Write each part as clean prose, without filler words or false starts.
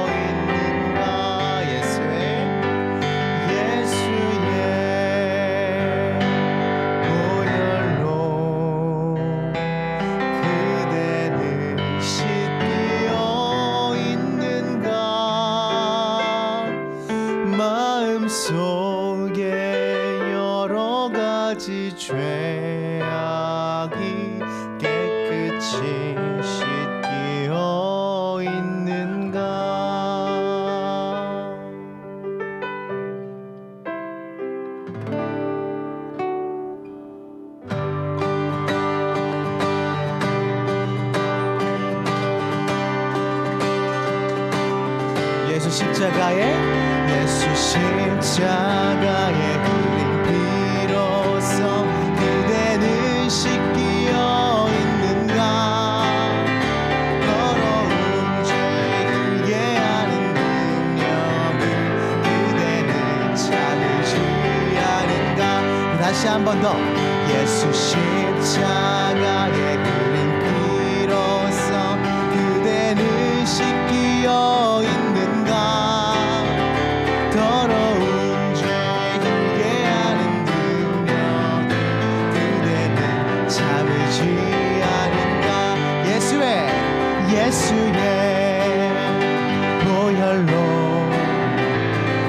있는가. 예수의 보혈로 그대는 씻기어 있는가. 마음속에 여러 가지 죄악이 깨끗이 씻기어 있는가. 예수 십자가에 흘린 피로써 그대는 씻기어 있는가. 더러운 죄 회개하는 능력을 그대는 참으지 않은가. 다시 한 번 더. 예수 십자가에 흘린 피로써 그대는 씻기어 있는가. 더러운 죄 회개하는 능력을 그대는 참으지 않은가. 예수의 보혈로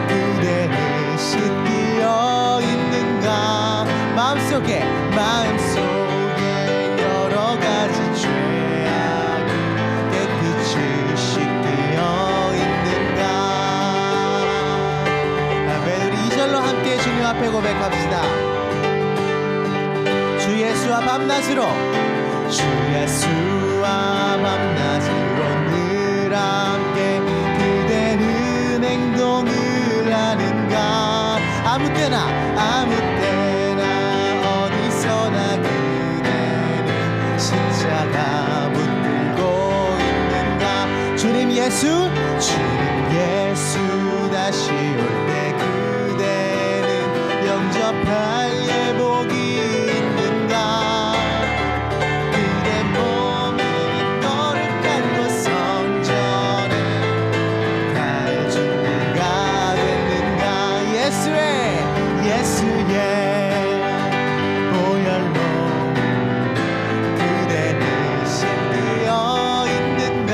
그대는 씻기어 있는가. 마음속에 여러 가지 죄악이 깨끗이 씻기어 있는가. 아멘. 우리 2절로 함께 주님 앞에 고백합시다. 주 예수와 밤낮으로 늘 함께 그대는 행동을 하는가. 아무 때나 어디서나 그대는 십자가 붙들고 있는가. 주님 예수 다시 올 때 그대는 영접할 예복이 있는가. 그대 몸이 거룩한 곳 성전에 갈 준비가 됐는가. 예수의 보혈로 그대는 씻기어 있는가.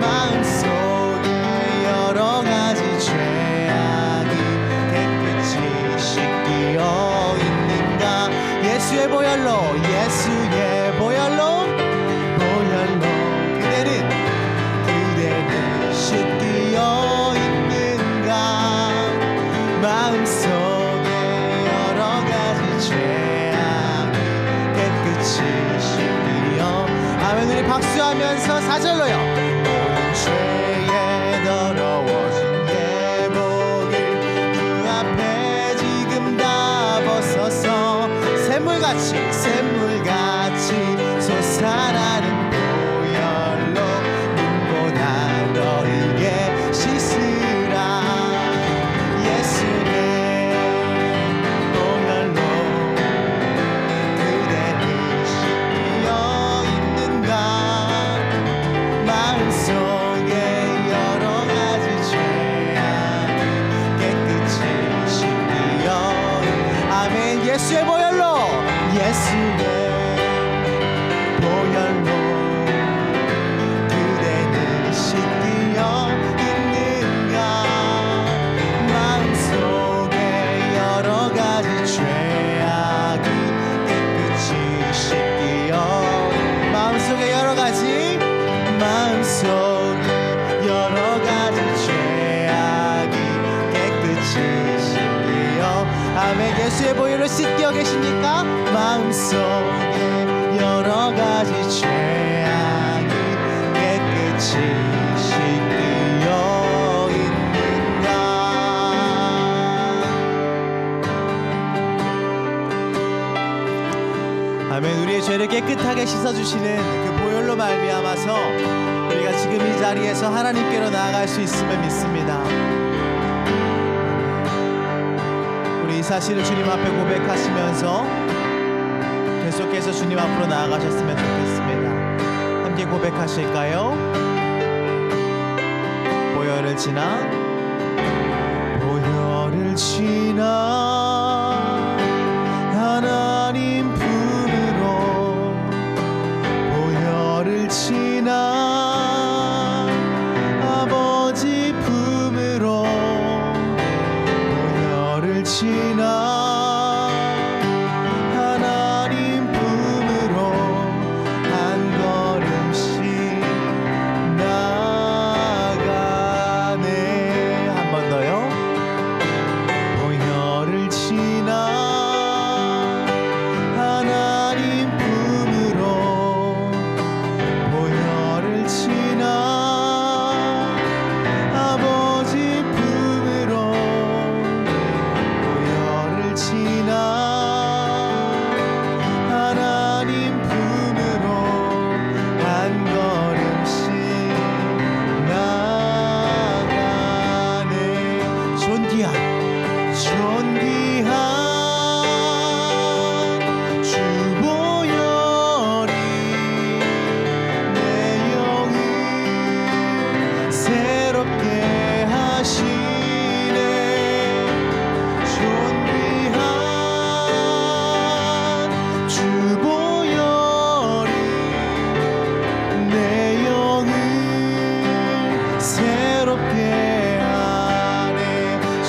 마음속에 여러 가지 죄악이 깨끗이 씻기어 있는가. 예수의 보혈로 그대는 씻기어 있는가. 마음속에 여러 가지 죄악이 깨끗이 씻기어. 아멘. 우리 박수하면서 4절로요. 모든 죄에 더러워진 예복을 주 앞에 지금 다 벗어서 샘물같이 솟아나는 보혈로 눈보다 너희게 씻으라. 예수의 보혈로 그대는 씻기어 있는가. 마음속에 여러 가지 죄악이 깨끗이 씻기어. 아멘. 예수의 보혈로 그대는 씻기어 있는가. 마음속에 여러 가지 죄악이 깨끗이 씻기어. 마음속에 여러 가지 죄악이 깨끗이 씻기어. 아멘. 예수의 보혈로 씻겨 계십니까? 마음속에 여러 가지 죄악이 깨끗이 씻기어 있는가. 아멘. 우리의 죄를 깨끗하게 씻어주시는 그 보혈로 말미암아서 우리가 지금 이 자리에서 하나님께로 나아갈 수 있음을 믿습니다. 우리 이 사실을 주님 앞에 고백하시면서 계속해서 주님 앞으로 나아가셨으면 좋겠습니다. 함께 고백하실까요? 보혈을 지나 하나님 품으로 보혈을 지나 아버지 품으로 보혈을 지나 하나님 품으로 한 걸음씩 나가네. 한 번 더요. 보혈을 지나 하나님 품으로 보혈을 지나 아버지 품으로 보혈을 지나 하나님 품으로 한 걸음씩 나가네. 존귀한 주 보혈이 내 영을 새롭게 하시네. 존귀한 주 보혈이 내 영을 새롭게 하네.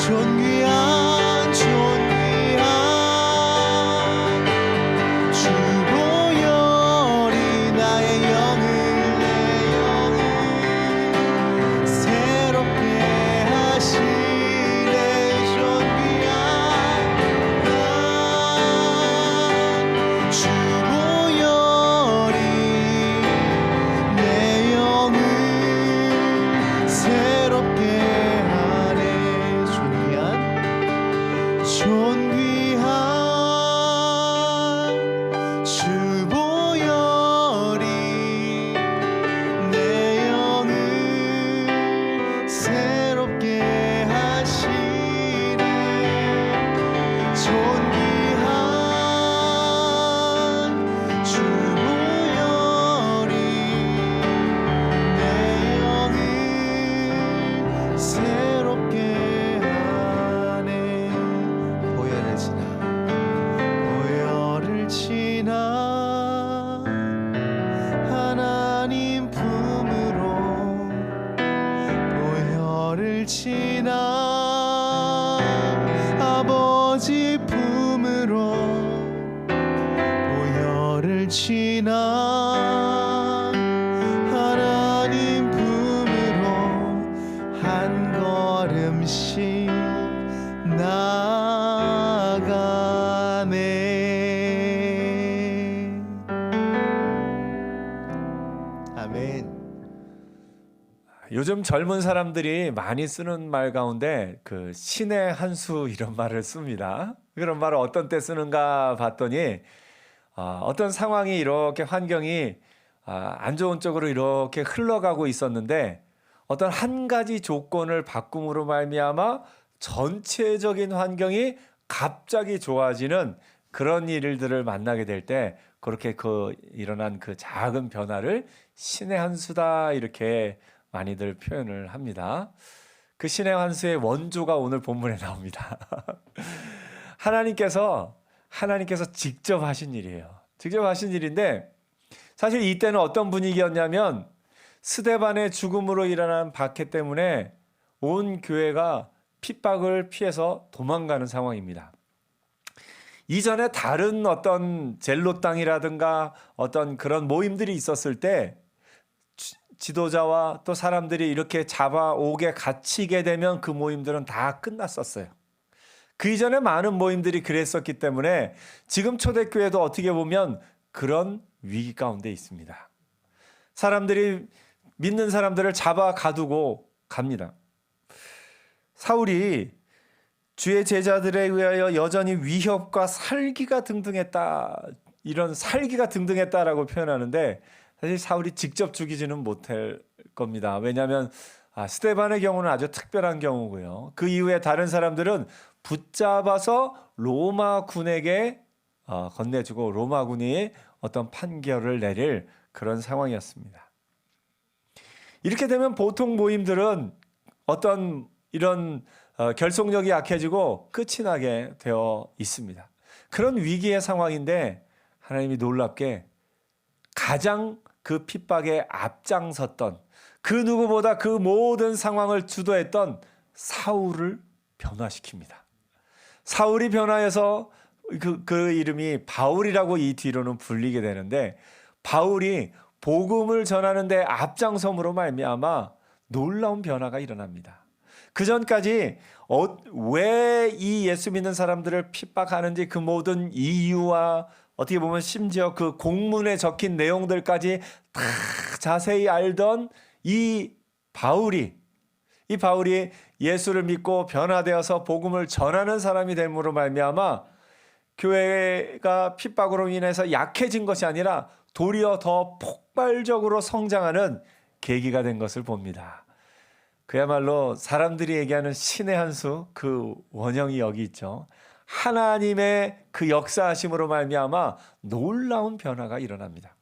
존귀한 주 보혈이 나의 영을 내 영을 새롭게 하시네. 존귀한 주 보혈이 내 영을 새롭게 하네. 존귀한 주 보혈이 내 영을 새롭게 하시네. 존귀한 주 보혈이 내 영을 새롭게 하네. 보혈을 지나 하나님 품으로 보혈을 지나 아버지 품으로 보혈을 지나 하나님 품으로 한 걸음씩 나가네. 아멘. 요즘 젊은 사람들이 많이 쓰는 말 가운데 그 신의 한 수 이런 말을 씁니다. 그런 말을 어떤 때 쓰는가 봤더니 어떤 상황이 이렇게 환경이 안 좋은 쪽으로 이렇게 흘러가고 있었는데 어떤 한 가지 조건을 바꿈으로 말미암아 전체적인 환경이 갑자기 좋아지는 그런 일들을 만나게 될 때 그렇게 일어난 그 작은 변화를 신의 한 수다 이렇게 많이들 표현을 합니다. 그 신의 한 수의 원조가 오늘 본문에 나옵니다. 하나님께서 직접 하신 일이에요. 직접 하신 일인데 사실 이때는 어떤 분위기였냐면 스데반의 죽음으로 일어난 박해 때문에 온 교회가 핍박을 피해서 도망가는 상황입니다. 이전에 다른 어떤 젤롯당이라든가 어떤 그런 모임들이 있었을 때 지도자와 또 사람들이 이렇게 잡아오게 갇히게 되면 그 모임들은 다 끝났었어요. 그 이전에 많은 모임들이 그랬었기 때문에 지금 초대교회도 어떻게 보면 그런 위기 가운데 있습니다. 사람들이 믿는 사람들을 잡아 가두고 갑니다. 사울이 주의 제자들에 의하여 여전히 위협과 살기가 등등했다. 이런 살기가 등등했다라고 표현하는데 사실 사울이 직접 죽이지는 못할 겁니다. 왜냐하면 스데반의 경우는 아주 특별한 경우고요. 그 이후에 다른 사람들은 붙잡아서 로마 군에게 건네주고 로마 군이 어떤 판결을 내릴 그런 상황이었습니다. 이렇게 되면 보통 모임들은 어떤 이런 결속력이 약해지고 끝이 나게 되어 있습니다. 그런 위기의 상황인데 하나님이 놀랍게 가장 그 핍박에 앞장섰던 그 누구보다 그 모든 상황을 주도했던 사울을 변화시킵니다. 사울이 변화해서 그 이름이 바울이라고 이 뒤로는 불리게 되는데, 바울이 복음을 전하는 데 앞장섬으로 말미암아 놀라운 변화가 일어납니다. 그 전까지 왜 이 예수 믿는 사람들을 핍박하는지 그 모든 이유와 어떻게 보면 심지어 그 공문에 적힌 내용들까지 다 자세히 알던 이 바울이 예수를 믿고 변화되어서 복음을 전하는 사람이 됨으로 말미암아 교회가 핍박으로 인해서 약해진 것이 아니라 도리어 더 폭발적으로 성장하는 계기가 된 것을 봅니다. 그야말로 사람들이 얘기하는 신의 한 수, 그 원형이 여기 있죠. 하나님의 그 역사하심으로 말미암아 놀라운 변화가 일어납니다.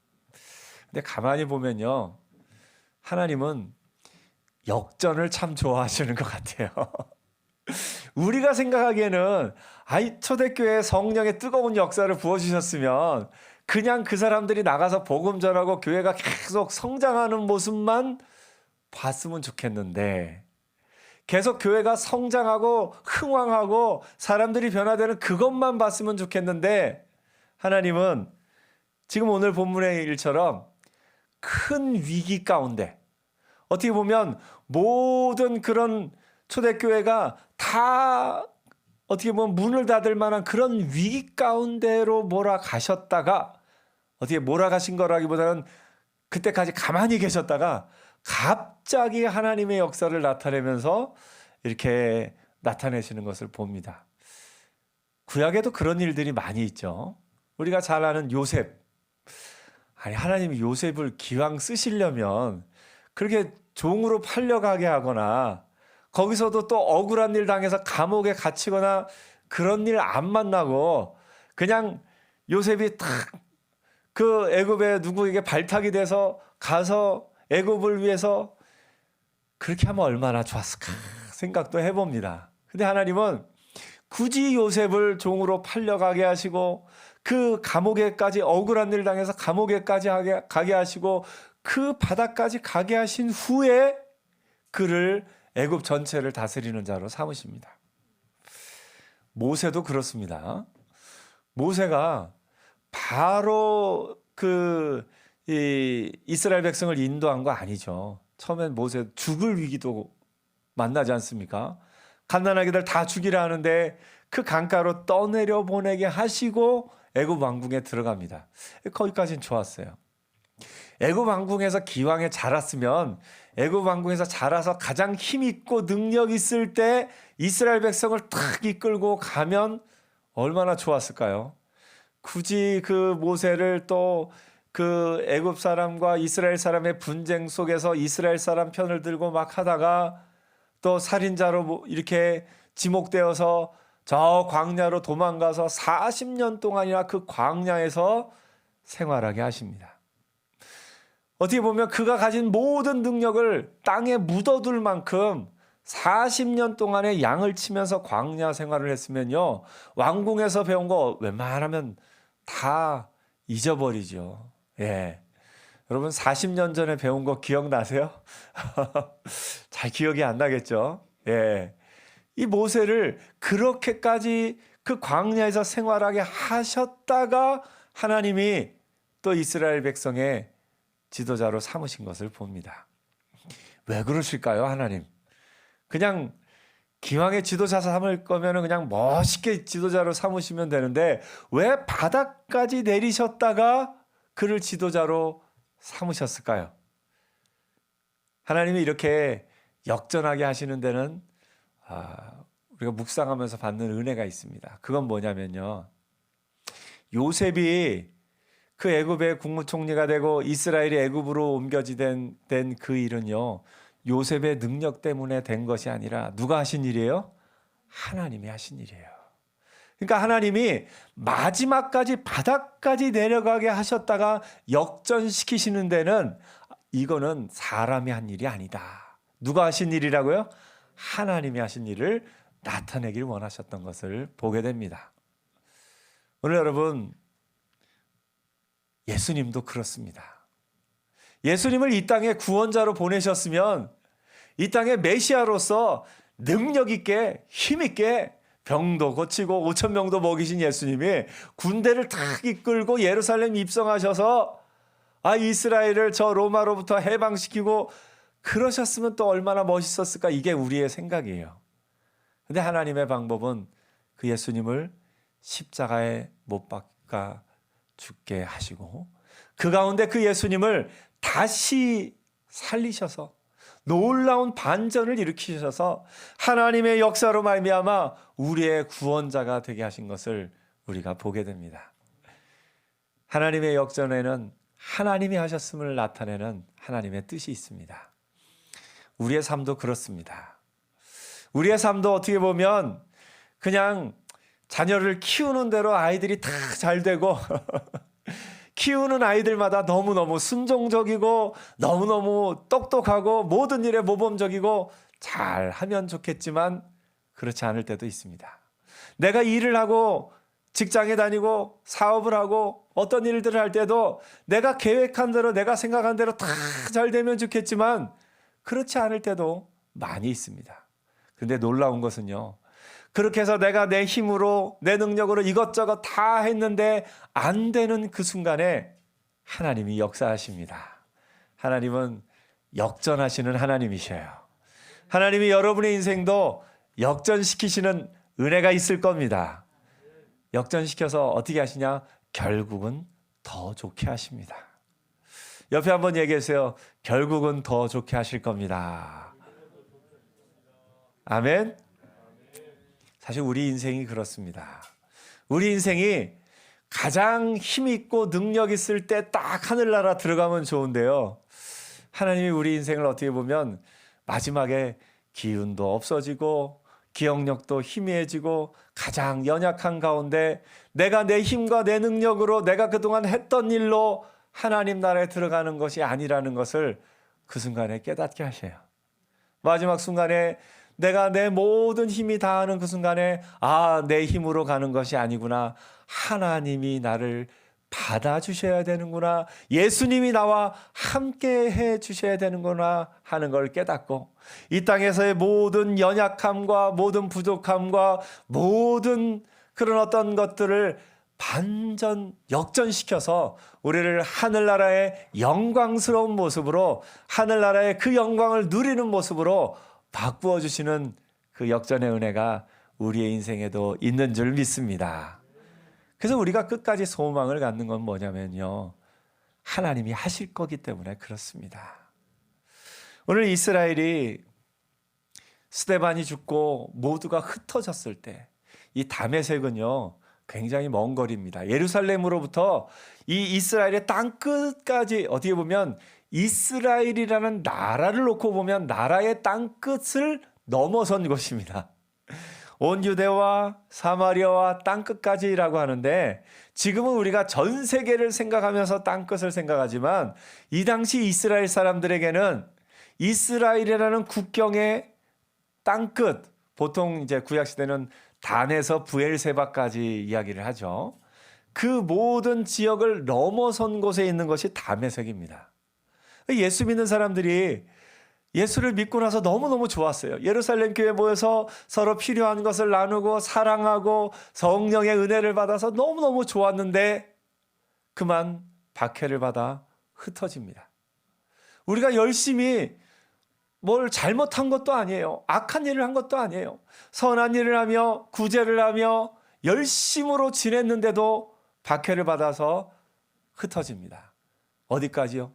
근데 가만히 보면요, 하나님은 역전을 참 좋아하시는 것 같아요. 우리가 생각하기에는 초대교회에 성령의 뜨거운 역사를 부어주셨으면 그냥 그 사람들이 나가서 복음 전하고 교회가 계속 성장하는 모습만 봤으면 좋겠는데, 계속 교회가 성장하고 흥왕하고 사람들이 변화되는 그것만 봤으면 좋겠는데, 하나님은 지금 오늘 본문의 일처럼 큰 위기 가운데, 어떻게 보면 모든 그런 초대교회가 다 어떻게 보면 문을 닫을 만한 그런 위기 가운데로 몰아가셨다가, 어떻게 몰아가신 거라기보다는 그때까지 가만히 계셨다가 갑자기 하나님의 역사를 나타내면서 이렇게 나타내시는 것을 봅니다. 구약에도 그런 일들이 많이 있죠. 우리가 잘 아는 요셉. 하나님이 요셉을 기왕 쓰시려면 그렇게 종으로 팔려가게 하거나 거기서도 또 억울한 일 당해서 감옥에 갇히거나 그런 일 안 만나고 그냥 요셉이 탁 그 애굽에 누구에게 발탁이 돼서 가서 애굽을 위해서 그렇게 하면 얼마나 좋았을까 생각도 해봅니다. 근데 하나님은 굳이 요셉을 종으로 팔려가게 하시고 그 감옥에까지 억울한 일 당해서 감옥에까지 가게 하시고 그 바다까지 가게 하신 후에 그를 애굽 전체를 다스리는 자로 삼으십니다. 모세도 그렇습니다. 모세가 바로 이스라엘 백성을 인도한 거 아니죠. 처음엔 모세 죽을 위기도 만나지 않습니까? 갓난아기들 다 죽이라 하는데 그 강가로 떠내려 보내게 하시고 애굽 왕궁에 들어갑니다. 거기까지는 좋았어요. 애굽 왕궁에서 기왕에 자랐으면 애굽 왕궁에서 자라서 가장 힘 있고 능력 있을 때 이스라엘 백성을 탁 이끌고 가면 얼마나 좋았을까요? 굳이 그 모세를 또 그 애굽 사람과 이스라엘 사람의 분쟁 속에서 이스라엘 사람 편을 들고 막 하다가 또 살인자로 이렇게 지목되어서 저 광야로 도망가서 40년 동안이나 그 광야에서 생활하게 하십니다. 어떻게 보면 그가 가진 모든 능력을 땅에 묻어둘 만큼 40년 동안의 양을 치면서 광야 생활을 했으면요, 왕궁에서 배운 거 웬만하면 다 잊어버리죠. 예. 여러분 40년 전에 배운 거 기억나세요? 잘 기억이 안 나겠죠. 예. 이 모세를 그렇게까지 그 광야에서 생활하게 하셨다가 하나님이 또 이스라엘 백성의 지도자로 삼으신 것을 봅니다. 왜 그러실까요, 하나님? 그냥 기왕에 지도자 삼을 거면 그냥 멋있게 지도자로 삼으시면 되는데 왜 바닥까지 내리셨다가 그를 지도자로 삼으셨을까요? 하나님이 이렇게 역전하게 하시는 데는 우리가 묵상하면서 받는 은혜가 있습니다. 그건 뭐냐면요, 요셉이 그 애굽의 국무총리가 되고 이스라엘이 애굽으로 옮겨지된 그 일은요, 요셉의 능력 때문에 된 것이 아니라 누가 하신 일이에요? 하나님이 하신 일이에요. 그러니까 하나님이 마지막까지 바닥까지 내려가게 하셨다가 역전시키시는 데는 이거는 사람이 한 일이 아니다. 누가 하신 일이라고요? 하나님이 하신 일을 나타내길 원하셨던 것을 보게 됩니다. 오늘 여러분, 예수님도 그렇습니다. 예수님을 이 땅에 구원자로 보내셨으면 이 땅에 메시아로서 능력 있게 힘 있게 병도 고치고 5천 명도 먹이신 예수님이 군대를 탁 이끌고 예루살렘 입성하셔서 이스라엘을 저 로마로부터 해방시키고 그러셨으면 또 얼마나 멋있었을까. 이게 우리의 생각이에요. 근데 하나님의 방법은 그 예수님을 십자가에 못 박아 죽게 하시고 그 가운데 그 예수님을 다시 살리셔서 놀라운 반전을 일으키셔서 하나님의 역사로 말미암아 우리의 구원자가 되게 하신 것을 우리가 보게 됩니다. 하나님의 역전에는 하나님이 하셨음을 나타내는 하나님의 뜻이 있습니다. 우리의 삶도 그렇습니다. 우리의 삶도 어떻게 보면 그냥 자녀를 키우는 대로 아이들이 다 잘 되고 키우는 아이들마다 너무너무 순종적이고 너무너무 똑똑하고 모든 일에 모범적이고 잘하면 좋겠지만 그렇지 않을 때도 있습니다. 내가 일을 하고 직장에 다니고 사업을 하고 어떤 일들을 할 때도 내가 계획한 대로 내가 생각한 대로 다 잘 되면 좋겠지만 그렇지 않을 때도 많이 있습니다. 그런데 놀라운 것은요, 그렇게 해서 내가 내 힘으로 내 능력으로 이것저것 다 했는데 안 되는 그 순간에 하나님이 역사하십니다. 하나님은 역전하시는 하나님이셔요. 하나님이 여러분의 인생도 역전시키시는 은혜가 있을 겁니다. 역전시켜서 어떻게 하시냐? 결국은 더 좋게 하십니다. 옆에 한번 얘기해주세요. 결국은 더 좋게 하실 겁니다. 아멘. 사실 우리 인생이 그렇습니다. 우리 인생이 가장 힘있고 능력 있을 때 딱 하늘나라 들어가면 좋은데요, 하나님이 우리 인생을 어떻게 보면 마지막에 기운도 없어지고 기억력도 희미해지고 가장 연약한 가운데 내가 내 힘과 내 능력으로 내가 그동안 했던 일로 하나님 나라에 들어가는 것이 아니라는 것을 그 순간에 깨닫게 하셔요. 마지막 순간에 내가 내 모든 힘이 다하는 그 순간에 내 힘으로 가는 것이 아니구나. 하나님이 나를 받아주셔야 되는구나. 예수님이 나와 함께 해주셔야 되는구나 하는 걸 깨닫고 이 땅에서의 모든 연약함과 모든 부족함과 모든 그런 어떤 것들을 반전 역전시켜서 우리를 하늘나라의 영광스러운 모습으로 하늘나라의 그 영광을 누리는 모습으로 바꾸어 주시는 그 역전의 은혜가 우리의 인생에도 있는 줄 믿습니다. 그래서 우리가 끝까지 소망을 갖는 건 뭐냐면요, 하나님이 하실 거기 때문에 그렇습니다. 오늘 이스라엘이 스데반이 죽고 모두가 흩어졌을 때 이 다메섹은요 굉장히 먼 거리입니다. 예루살렘으로부터 이 이스라엘의 땅 끝까지 어떻게 보면 이스라엘이라는 나라를 놓고 보면 나라의 땅 끝을 넘어선 곳입니다. 온 유대와 사마리아와 땅 끝까지라고 하는데 지금은 우리가 전 세계를 생각하면서 땅 끝을 생각하지만 이 당시 이스라엘 사람들에게는 이스라엘이라는 국경의 땅 끝, 보통 이제 구약 시대는 단에서 부엘세바까지 이야기를 하죠. 그 모든 지역을 넘어선 곳에 있는 것이 다메섹입니다. 예수 믿는 사람들이 예수를 믿고 나서 너무너무 좋았어요. 예루살렘 교회에 모여서 서로 필요한 것을 나누고 사랑하고 성령의 은혜를 받아서 너무너무 좋았는데 그만 박해를 받아 흩어집니다. 우리가 열심히 뭘 잘못한 것도 아니에요. 악한 일을 한 것도 아니에요. 선한 일을 하며 구제를 하며 열심으로 지냈는데도 박해를 받아서 흩어집니다. 어디까지요?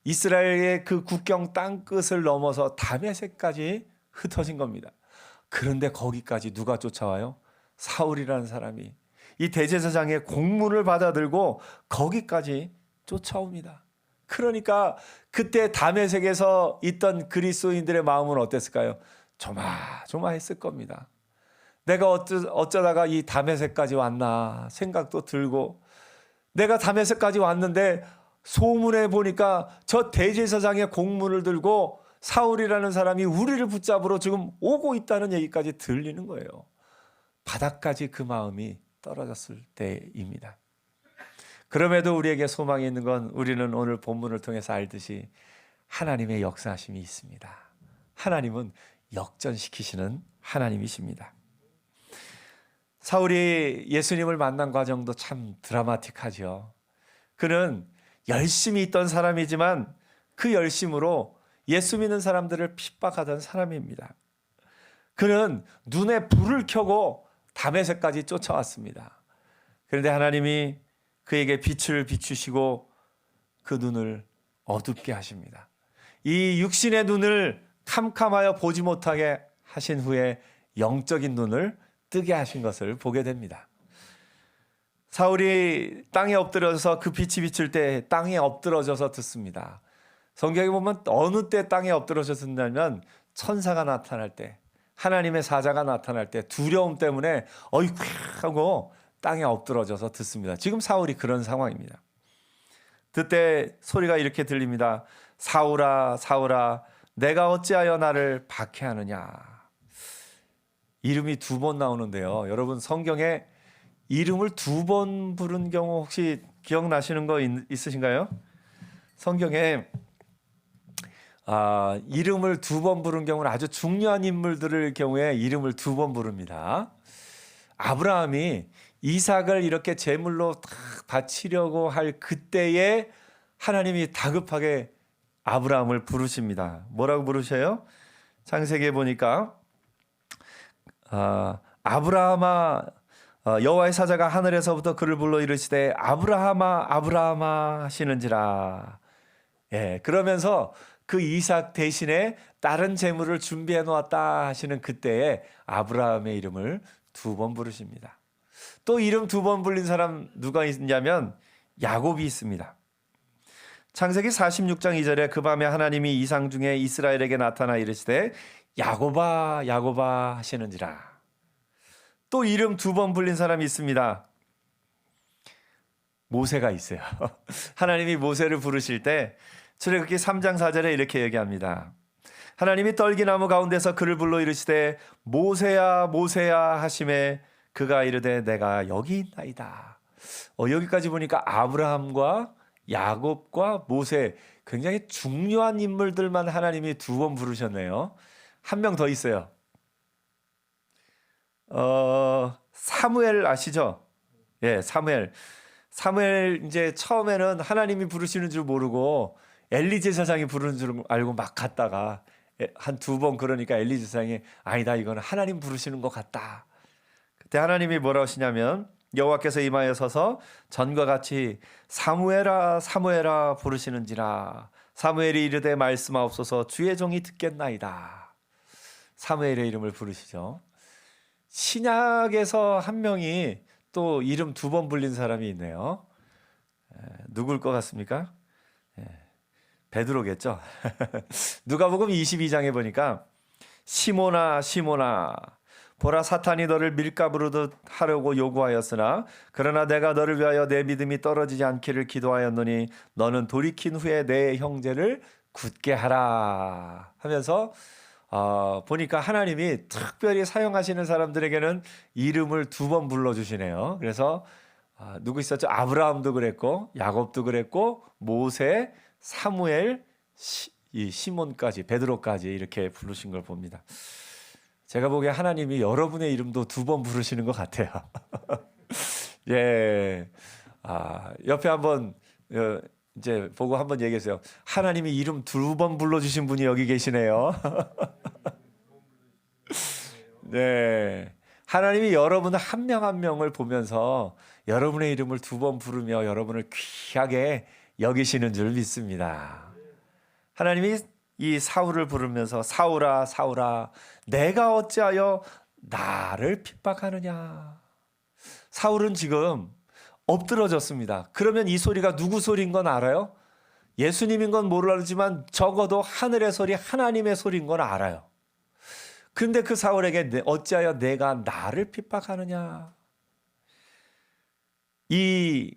이스라엘의 그 국경 땅 끝을 넘어서 다메섹까지 흩어진 겁니다. 그런데 거기까지 누가 쫓아와요? 사울이라는 사람이 이 대제사장의 공문을 받아들고 거기까지 쫓아옵니다. 그러니까 그때 다메섹에서 있던 그리스도인들의 마음은 어땠을까요? 조마조마했을 겁니다. 내가 어쩌다가 이 다메섹까지 왔나 생각도 들고, 내가 다메섹까지 왔는데 소문에 보니까 저 대제사장의 공문을 들고 사울이라는 사람이 우리를 붙잡으러 지금 오고 있다는 얘기까지 들리는 거예요. 바닥까지 그 마음이 떨어졌을 때입니다. 그럼에도 우리에게 소망이 있는 건 우리는 오늘 본문을 통해서 알듯이 하나님의 역사하심이 있습니다. 하나님은 역전시키시는 하나님이십니다. 사울이 예수님을 만난 과정도 참 드라마틱하죠. 그는 열심히 있던 사람이지만 그 열심으로 예수 믿는 사람들을 핍박하던 사람입니다. 그는 눈에 불을 켜고 다메섹까지 쫓아왔습니다. 그런데 하나님이 그에게 빛을 비추시고 그 눈을 어둡게 하십니다. 이 육신의 눈을 캄캄하여 보지 못하게 하신 후에 영적인 눈을 뜨게 하신 것을 보게 됩니다. 사울이 땅에 엎드려서 그 빛이 비칠 때 땅에 엎드러져서 듣습니다. 성경에 보면 어느 때 땅에 엎드러져 듣냐면 천사가 나타날 때, 하나님의 사자가 나타날 때 두려움 때문에 어이쿠 하고 땅에 엎드러져서 듣습니다. 지금 사울이 그런 상황입니다. 그때 소리가 이렇게 들립니다. 사울아 사울아 내가 어찌하여 나를 박해하느냐. 이름이 2번 나오는데요. 여러분 성경에 이름을 2번 부른 경우 혹시 기억나시는 거 있으신가요? 성경에 이름을 2번 부른 경우는 아주 중요한 인물들의 경우에 이름을 2번 부릅니다. 아브라함이 이삭을 이렇게 제물로 딱 바치려고 할 그때에 하나님이 다급하게 아브라함을 부르십니다. 뭐라고 부르셔요? 창세기에 보니까 아브라함아 여호와의 사자가 하늘에서부터 그를 불러 이르시되 아브라함아 아브라함아 하시는지라. 예, 그러면서 그 이삭 대신에 다른 제물을 준비해 놓았다 하시는 그때에 아브라함의 이름을 2번 부르십니다. 또 이름 2번 불린 사람 누가 있냐면 야곱이 있습니다. 창세기 46장 2절에 그 밤에 하나님이 이상 중에 이스라엘에게 나타나 이르시되 야곱아 야곱아 하시는지라. 또 이름 2번 불린 사람이 있습니다. 모세가 있어요. 하나님이 모세를 부르실 때 출애굽기 3장 4절에 이렇게 얘기합니다. 하나님이 떨기나무 가운데서 그를 불러 이르시되 모세야 모세야 하심에 그가 이르되 내가 여기 있나이다. 여기까지 보니까 아브라함과 야곱과 모세 굉장히 중요한 인물들만 하나님이 2번 부르셨네요. 한 명 더 있어요. 사무엘 아시죠? 예, 사무엘 이제 처음에는 하나님이 부르시는 줄 모르고 엘리 제사장이 부르는 줄 알고 막 갔다가 한 2번 그러니까 엘리 제사장이 아니다 이거는 하나님 부르시는 것 같다. 그때 하나님이 뭐라 하시냐면 여호와께서 이마에 서서 전과 같이 사무엘아 사무엘아 부르시는지라. 사무엘이 이르되 말씀하옵소서 주의 종이 듣겠나이다. 사무엘의 이름을 부르시죠. 신약에서 한 명이 또 이름 2번 불린 사람이 있네요. 누굴 것 같습니까? 베드로겠죠. 누가복음 22장에 보니까 시몬아 시몬아 보라 사탄이 너를 밀가부르듯 하려고 요구하였으나 그러나 내가 너를 위하여 내 믿음이 떨어지지 않기를 기도하였노니 너는 돌이킨 후에 내 형제를 굳게 하라 하면서 보니까 하나님이 특별히 사용하시는 사람들에게는 이름을 2번 불러주시네요. 그래서 누구 있었죠? 아브라함도 그랬고 야곱도 그랬고 모세, 사무엘, 이 시몬까지 베드로까지 이렇게 부르신 걸 봅니다. 제가 보기에 하나님이 여러분의 이름도 2번 부르시는 것 같아요. 예, 옆에 한번 이제 보고 한번 얘기했어요. 하나님이 이름 2번 불러주신 분이 여기 계시네요. 네, 하나님이 여러분 한 명 한 명을 보면서 여러분의 이름을 2번 부르며 여러분을 귀하게 여기시는 줄 믿습니다. 하나님이 이 사울을 부르면서 사울아 사울아 내가 어찌하여 나를 핍박하느냐. 사울은 지금 엎드러졌습니다. 그러면 이 소리가 누구 소리인 건 알아요? 예수님인 건 모르지만 적어도 하늘의 소리 하나님의 소리인 건 알아요. 그런데 그 사울에게 어찌하여 내가 나를 핍박하느냐. 이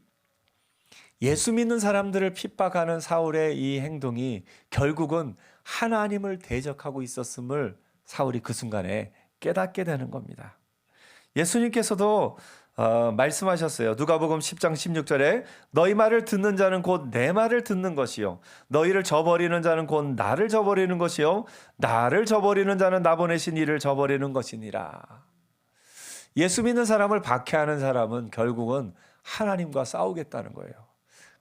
예수 믿는 사람들을 핍박하는 사울의 이 행동이 결국은 하나님을 대적하고 있었음을 사울이 그 순간에 깨닫게 되는 겁니다. 예수님께서도 말씀하셨어요. 누가복음 10장 16절에 너희 말을 듣는 자는 곧 내 말을 듣는 것이요 너희를 저버리는 자는 곧 나를 저버리는 것이요 나를 저버리는 자는 나 보내신 이를 저버리는 것이니라. 예수 믿는 사람을 박해하는 사람은 결국은 하나님과 싸우겠다는 거예요.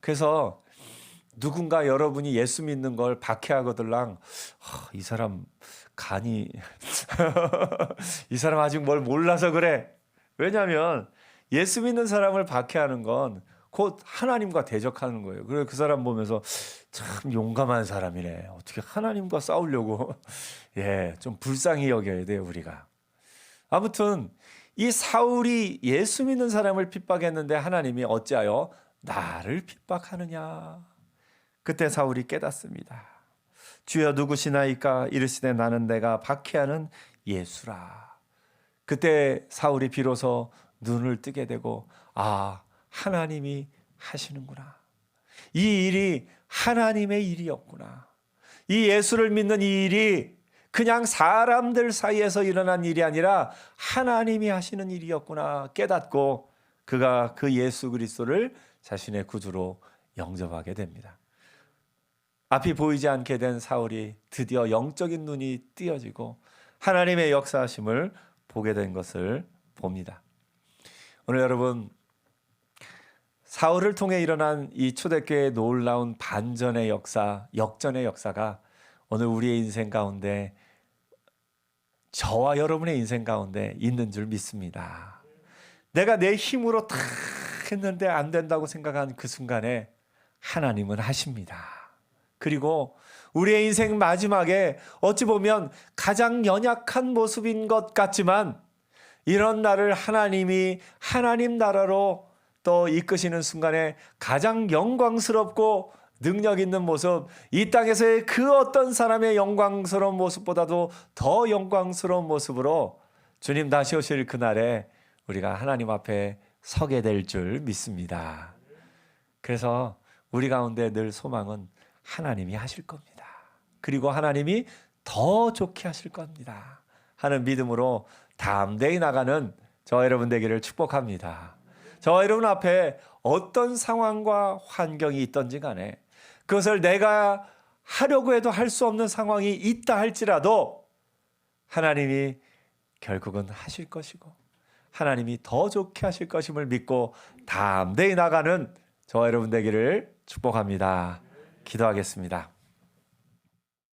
그래서 누군가 여러분이 예수 믿는 걸 박해하거들랑 이 사람 간이 이 사람 아직 뭘 몰라서 그래. 왜냐하면 예수 믿는 사람을 박해하는 건 곧 하나님과 대적하는 거예요. 그래서 그 사람 보면서 참 용감한 사람이네. 어떻게 하나님과 싸우려고 좀 불쌍히 여겨야 돼요, 우리가. 아무튼 이 사울이 예수 믿는 사람을 핍박했는데 하나님이 어찌하여 나를 핍박하느냐. 그때 사울이 깨닫습니다. 주여 누구시나이까? 이르시되 나는 내가 박해하는 예수라. 그때 사울이 비로소 눈을 뜨게 되고 하나님이 하시는구나. 이 일이 하나님의 일이었구나. 이 예수를 믿는 이 일이 그냥 사람들 사이에서 일어난 일이 아니라 하나님이 하시는 일이었구나 깨닫고 그가 그 예수 그리스도를 자신의 구주로 영접하게 됩니다. 앞이 보이지 않게 된 사울이 드디어 영적인 눈이 띄어지고 하나님의 역사하심을 보게 된 것을 봅니다. 오늘 여러분, 사울을 통해 일어난 이 초대교회의 놀라운 반전의 역사, 역전의 역사가 오늘 우리의 인생 가운데, 저와 여러분의 인생 가운데 있는 줄 믿습니다. 내가 내 힘으로 다 했는데 안 된다고 생각한 그 순간에 하나님은 하십니다. 그리고 우리의 인생 마지막에 어찌 보면 가장 연약한 모습인 것 같지만 이런 나를 하나님이 하나님 나라로 또 이끄시는 순간에 가장 영광스럽고 능력 있는 모습, 이 땅에서의 그 어떤 사람의 영광스러운 모습보다도 더 영광스러운 모습으로 주님 다시 오실 그날에 우리가 하나님 앞에 서게 될 줄 믿습니다. 그래서 우리 가운데 늘 소망은 하나님이 하실 겁니다. 그리고 하나님이 더 좋게 하실 겁니다 하는 믿음으로 담대히 나가는 저와 여러분 되기를 축복합니다. 저와 여러분 앞에 어떤 상황과 환경이 있든지 간에 그것을 내가 하려고 해도 할 수 없는 상황이 있다 할지라도 하나님이 결국은 하실 것이고 하나님이 더 좋게 하실 것임을 믿고 담대히 나가는 저와 여러분 되기를 축복합니다. 기도하겠습니다.